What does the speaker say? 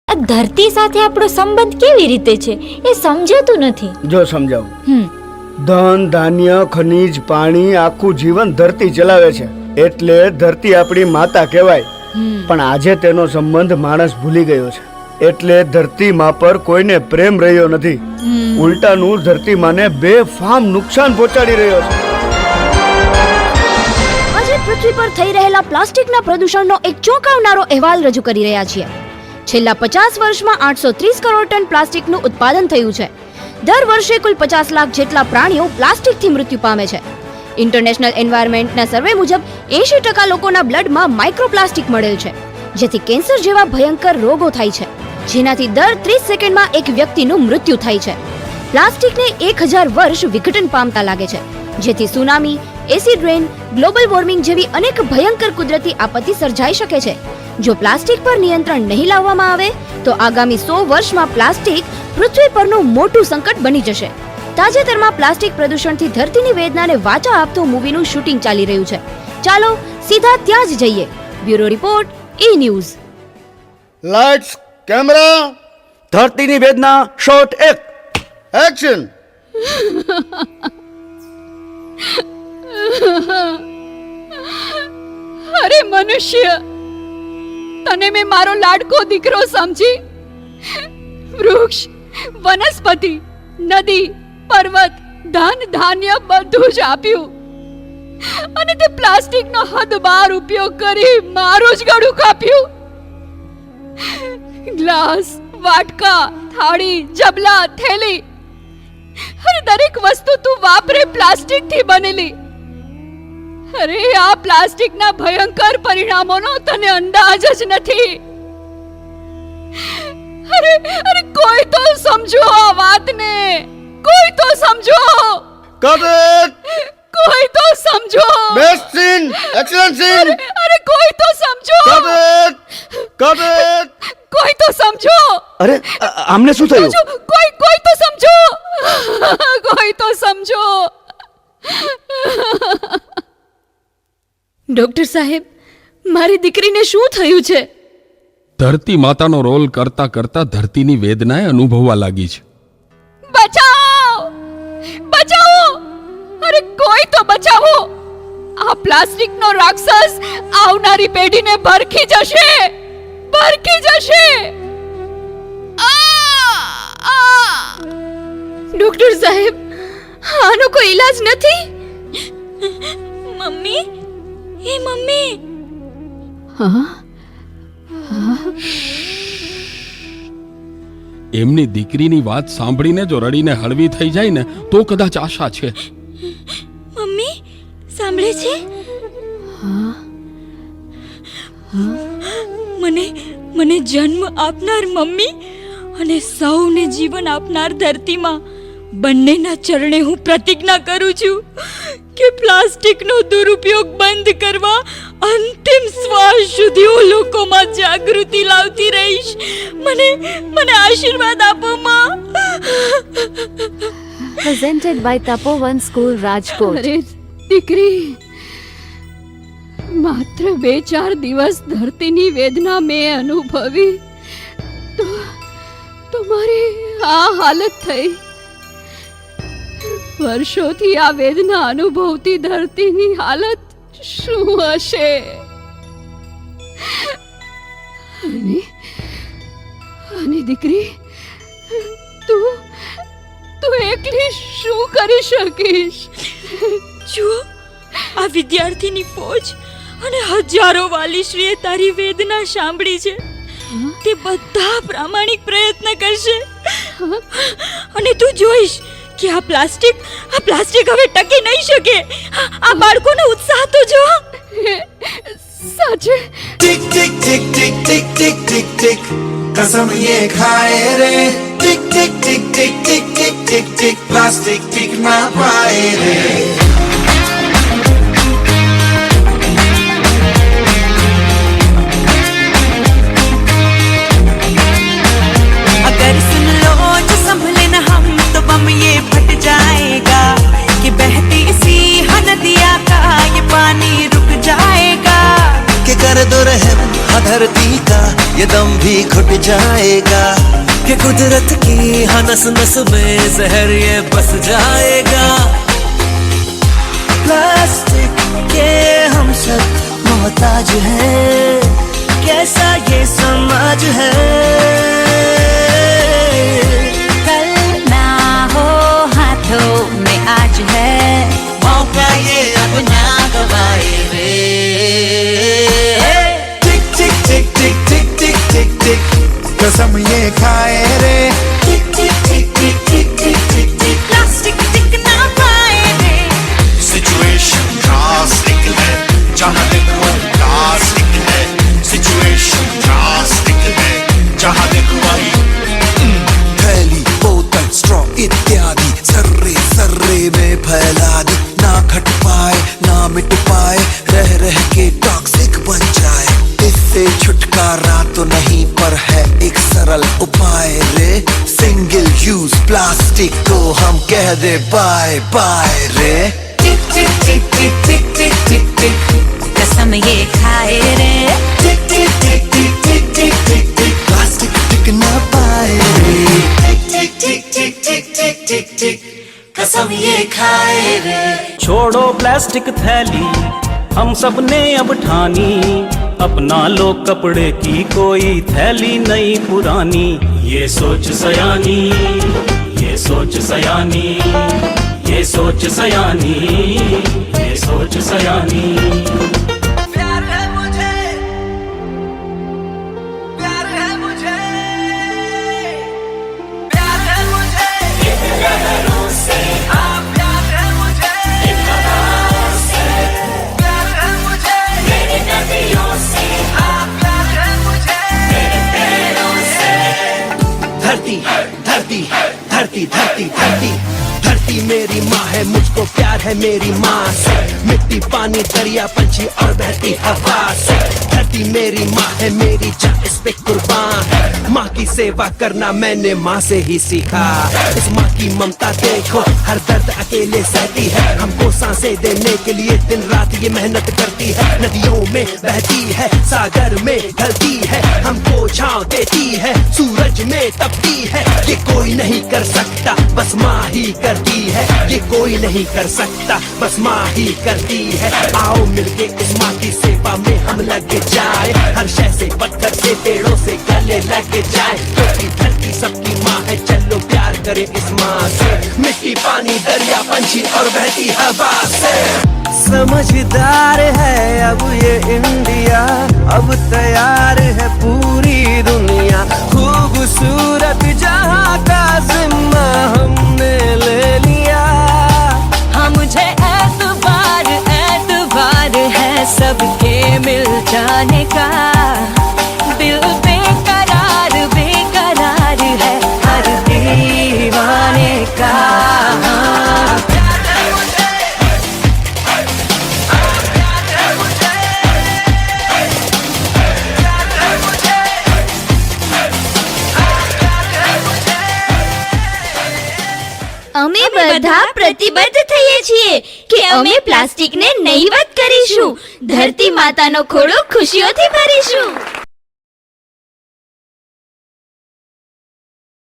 આ ધરતી સાથે આપણો સંબંધ કેવી રીતે છે એ સમજાતું નથી. જો સમજાવું. ધન, ધાન્ય, ખનીજ, પાણી, આખું જીવન ધરતી ચલાવે છે, એટલે ધરતી આપણી માતા કહેવાય. પણ આજે તેનો સંબંધ માણસ ભૂલી ગયો છે, એટલે ધરતી મા પર કોઈને પ્રેમ રહ્યો નથી. ઉલટાનું ધરતી માને બેફામ નુકસાન પહોંચાડી રહ્યો છે. આજે પૃથ્વી પર થઈ રહેલા પ્લાસ્ટિકના પ્રદૂષણનો એક ચોંકાવનારો અહેવાલ રજૂ કરી રહ્યા છીએ. છેલ્લા 50 વર્ષમાં 830 કરોડ ટન પ્લાસ્ટિકનું ઉત્પાદન થયું છે. દર વર્ષે કુલ 50 લાખ જેટલા પ્રાણીઓ પ્લાસ્ટિકથી મૃત્યુ પામે છે. ઇન્ટરનેશનલ એન્વાયરમેન્ટના સર્વે મુજબ 80% લોકોના બ્લડમાં માઇક્રોપ્લાસ્ટિક મળેલ છે, જેથી કેન્સર જેવા ભયંકર રોગો થાય છે, જેનાથી દર 30 સેકન્ડમાં એક વ્યક્તિનું મૃત્યુ થાય છે. પ્લાસ્ટિકને 1000 વર્ષ વિઘટન પામતા લાગે છે, જેથી સુનામી, એસિડ રેન, ગ્લોબલ વોર્મિંગ જેવી અનેક ભયંકર કુદરતી આપત્તિ સર્જાઈ શકે છે. જો પ્લાસ્ટિક પર નિયંત્રણ નહીં લાવવામાં આવે તો આગામી 100 વર્ષમાં પ્લાસ્ટિક પૃથ્વી પરનું મોટું સંકટ બની જશે. તાજેતરમાં પ્લાસ્ટિક પ્રદૂષણથી ધરતીની વેદનાને વાચા આપતું મૂવીનું શૂટિંગ ચાલી રહ્યું છે. ચાલો સીધા ત્યાં જ જઈએ. બ્યુરો રિપોર્ટ, ઈ ન્યૂઝ. લાઇટ્સ, કેમેરા, ધરતીની વેદના શોટ 1 એક્શન. અરે મનુષ્ય, તને મેં મારો લાડકો દીકરો સમજી વૃક્ષ, વનસ્પતિ, નદી, પર્વત, ધન, ધાન્ય બધું જ આપ્યું, અને તે પ્લાસ્ટિકનો હદ બહાર ઉપયોગ કરી મારું જ ગળું કાપ્યું. ગ્લાસ, વાટકા, થાળી, જબલા, થેલી, અરે દરેક વસ્તુ તું વાપરે પ્લાસ્ટિકથી બનેલી. અરે આ પ્લાસ્ટિકના ભયંકર પરિણામોનો તને અંદાજ જ નથી. અરે કોઈ તો સમજો આ વાતને, કોઈ તો સમજો, કટ ઇટ. કોઈ તો સમજો. Best scene, excellent scene. અરે કોઈ તો સમજો, કટ ઇટ, કટ ઇટ. કોઈ તો સમજો. અરે આમને શું થયું? કોઈ તો સમજો, કોઈ તો સમજો. ડોક્ટર સાહેબ, મારી દીકરીને શું થયું છે? ધરતી માતાનો રોલ કરતા કરતા ધરતીની વેદનાએ અનુભવવા લાગી છે. બચાવો, બચાવો, અરે કોઈ તો બચાવો. આ પ્લાસ્ટિકનો રાક્ષસ આવનારી પેઢીને ભરખી જશે, ભરખી જશે. ડોક્ટર સાહેબ, આનો કોઈ ઈલાજ નથી? મમ્મી, એ મમ્મી. એમની દીકરીની વાત સાંભળીને જો રડીને હળવી થઈ જાય ને તો કદાચ આશા છે. મમ્મી સાંભળે છે? મને જન્મ આપનાર મમ્મી અને સૌને જીવન આપનાર ધરતીમાં બંનેના ચરણે હું પ્રતિજ્ઞા કરું છું કે પ્લાસ્ટિકનો દુરુપયોગ બંધ કરવા અંતિમ શ્વાસ સુધી હું લોકોમાં જાગૃતિ લાવતી રહીશ. મને આશીર્વાદ આપો માં. Presented by Tapovan School, Rajkot. અરે દીકરી, માત્ર 2-4 દિવસ ધરતીની વેદના મેં અનુભવી તો મારી આ હાલત થઈ. વર્ષોથી આ વેદના અનુભવતી ધરતીની હાલત શું હશે? અને દીકરી, તું એકલી શું કરી શકીશ? જુઓ, આ વિદ્યાર્થીની ફોજ અને હજારો વાલીશ્રીએ તારી વેદના સાંભળી છે. તે બધા પ્રામાણિક પ્રયત્ન કરશે અને તું જોઈશ કે આ પ્લાસ્ટિક હવે ટકી નહીં શકે. આ બાળકોનો ઉત્સાહ તો જો. સાચે टिक टिक टिक टिक टिक टिक टिक टिक कसम ये खाए रे. टिक टिक टिक टिक टिक टिक टिक टिक प्लास्टिक टिक ना पाए रे. अगर सुन लो जो संभले न हम तो बम ये फट जाएगा कि बहती सी नदिया का ये पानी रुक जाएगा. कि कर दो रहम धरती का ये दम भी घुट जाएगा कि कुदरत की हर नस नस में जहर ये बस जाएगा। प्लास्टिक के हम सब मोहताज हैं, कैसा ये समाज है। कल ना हो हाथों में आज है, मौका ये अब ना गवाए रे। टिक टिक टिक टिक टिक टिक टिक टिक कसम ये खाए रे। टिक टिक टिक टिक टिक टिक टिक टिक प्लास्टिक टिक ना पाए रे। सिचुएशन ड्रास्टिक है, जहाँ देखो प्लास्टिक है। सिचुएशन ड्रास्टिक है, जहाँ देखो वही थैली बोतल स्ट्रॉ इत्यादि सर्रे सर्रे में फैला दी। ना घट पाए ना मिट पाए, रह रह के टॉक्सिक बन जाए। इससे छुटकारा तो नहीं पर है एक सरल उपाय रे। सिंगल यूज प्लास्टिक को हम कह दे बाय बाय रे। टिक टिक टिक टिक टिक टिक टिक टिक कसम ये खाए रे। टिक टिक टिक टिक टिक टिक टिक टिक प्लास्टिक टिक ना पाए रे। टिक टिक टिक टिक टिक टिक टिक कसम ये खाए रे। छोड़ो प्लास्टिक थैली हम सब ने अब ठानी, अपना लो कपड़े की कोई थैली नहीं पुरानी। ये सोच सयानी, ये सोच सयानी, ये सोच सयानी, ये सोच सयानी। प्यार है मुझे, प्यार है मुझे, प्यार है मुझे इन लहरों से। हाँ प्यार है मुझे इन हवाओं से, प्यार है मुझे मेरी नदियों से। हाँ प्यार है मुझे मेरे पैरों से। धरती धरती धरती धरती धरती धरती मेरी माँ है, मुझको प्यार है मेरी माँ से। मिट्टी पानी दरिया पंछी और बहती हवा से। धरती मेरी माँ है, मेरी जान इस पे कुर्बान है। माँ की सेवा करना मैंने माँ से ही सीखा। इस माँ की ममता देखो, हर दर्द अकेले सहती है। हमको सांसें देने के लिए दिन रात ये मेहनत करती है। नदियों में बहती है, सागर में ढलती है, हमको छांव देती है, सूरज में तपती है। ये कोई नहीं कर सकता, बस माँ ही करती है। ये कोई नहीं कर सकता, बस माँ ही करती है। आओ मिलके इस माँ की सेवा में हम लग जाए। हर शय से पत्थर से पेड़ों से गले लग जाए, क्योंकि धरती सबकी माँ है। चलो प्यार करें इस माँ से, मिट्टी पानी दरिया पंछी और बहती हवा से। समझदार है अब ये इंडिया, अब तैयार है पूरी दुनिया। खूबसूरत जहाँ का जिम्मा हमने ले लिया। हाँ मुझे एतबार एतबार है सबके मिल जाने का। दिल बेकरार बेकरार है हर दीवाने का। અમે બધા પ્રતિબદ્ધ થઈએ છીએ કે અમે પ્લાસ્ટિકને નહીવત કરીશું. ધરતી માતાનો ખોળો ખુશીઓથી ભરીશું.